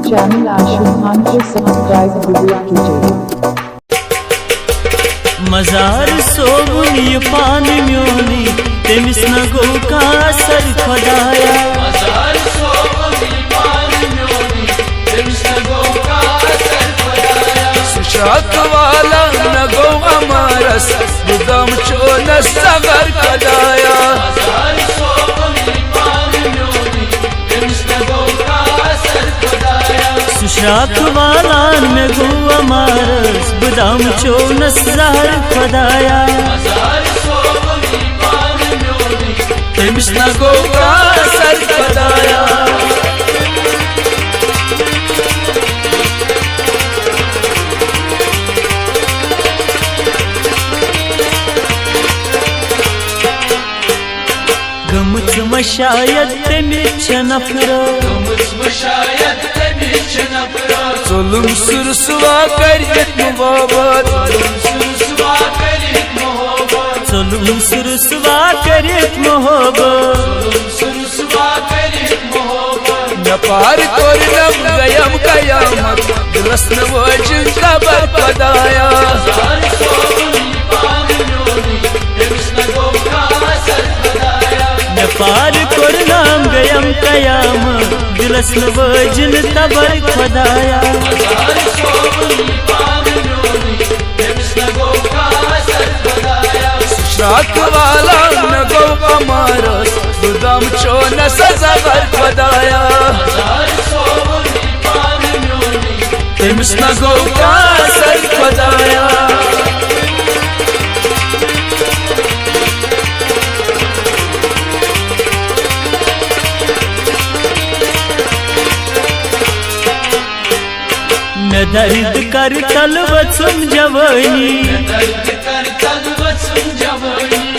Channel आशु खान को subscribe Gurua कीजिए। मजार सोबुन ये पान म्योनी तेमिस न गो का सर खुदाया। मजार सोबुन ये पान म्योनी तेमिस न गो का सर खुदाया। सुशाक वाला न गो अमारस बुदम चो न सगर खुदाया। मजार सोबुन ये पान म्योनी तेमिस न गो का सर खुदाया। सुशाक वाला में गो अमारस बुदम चो न सगर खुदाया। मजार सोबुन ये पान म्योनी तेमिस न गो का सर खुदाया। गमुच मशायद तेमिच नफरो चलुम सुरसुवा करित मोहब्बत। चलुम सुरसुवा करित मोहब्बत। न पार कोरनम गयम कयामत दिलस न वजन खबर खुदाया। पार कोरनाम गयम कयाम दिलस न वजन तबर खुदाया। सुशाक वाला न गो अमारस बुदम चो न सगर खुदाया। तेमिस न गो का सर खुदाया। मैं दर्द कर तलवसुम जवानी।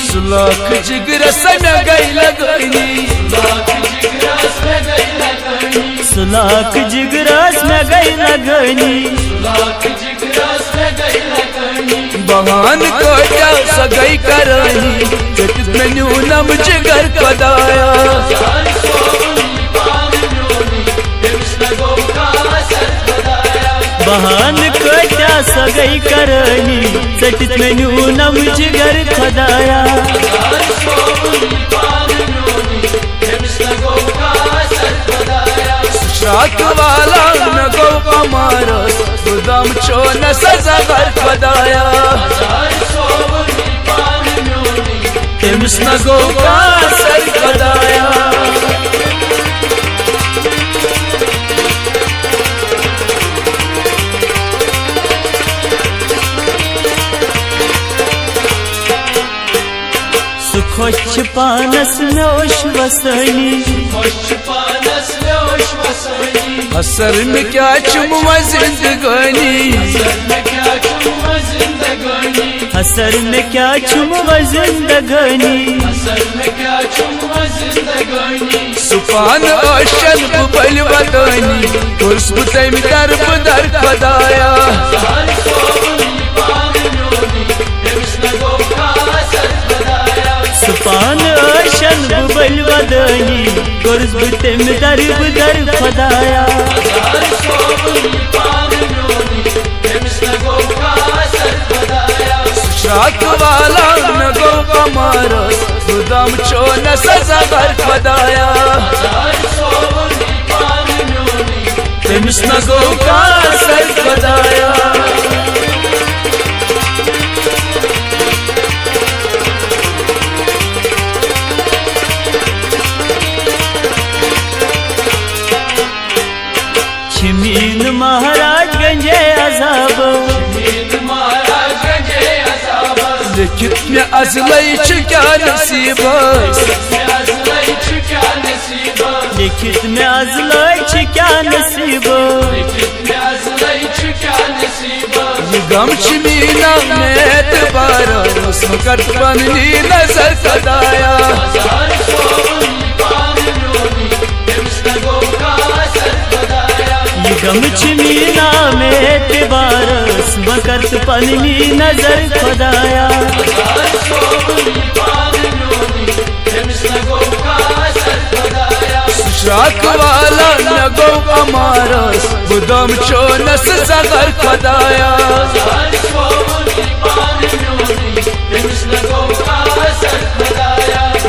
सुलाख जिगरस में गई लगनी। सुलाख जिगरस में गई लगनी। बहान को जा सगई करनी चटित में न्यूनम जिगर खुदाया। बहान को क्या सगई करनी चटित में न्यूनम जिगर खुदाया। सुशाक वाला न गो अमारस बुदम चो न सगर खुदाया। तेमिस न गो का सर खुदाया। खुश पानस में ओश वसनी। असर में क्या चुमवा जिंदगानी। असर में क्या चुमवा जिंदगानी। सुपान ओशन बुबल वदानी कुर्स बुतम दर बुदर खुदाया। सुपान ओशन बुबल वदानी कुर्स बुतम दर बुदर खुदाया। सुशाक वाला न गो अमारस बुदम चो न सगर खुदाया। तेमिस न गो का सर खुदाया। छिमीन महाराज गंजे अजाब। लिखित में अजलई क्या नसीब। लिखित में अजलई क्या नसीब। ये गम छिमीना में एतबार मुस्कट बननी नजर खुदाया। ये गम छिमीना में एतबारस मकरत पननी नजर खुदाया। सुशाक वाला न गो अमारस बुदम चोनस जगर खुदाया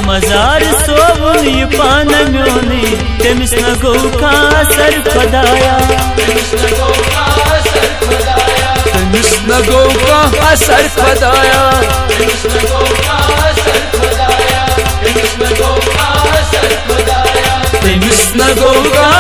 मजार सोबुन ये पान म्योनी तेमिस न गो का सर खुदाया तेमिस न गो का असर खुदाया तेमिस न गो का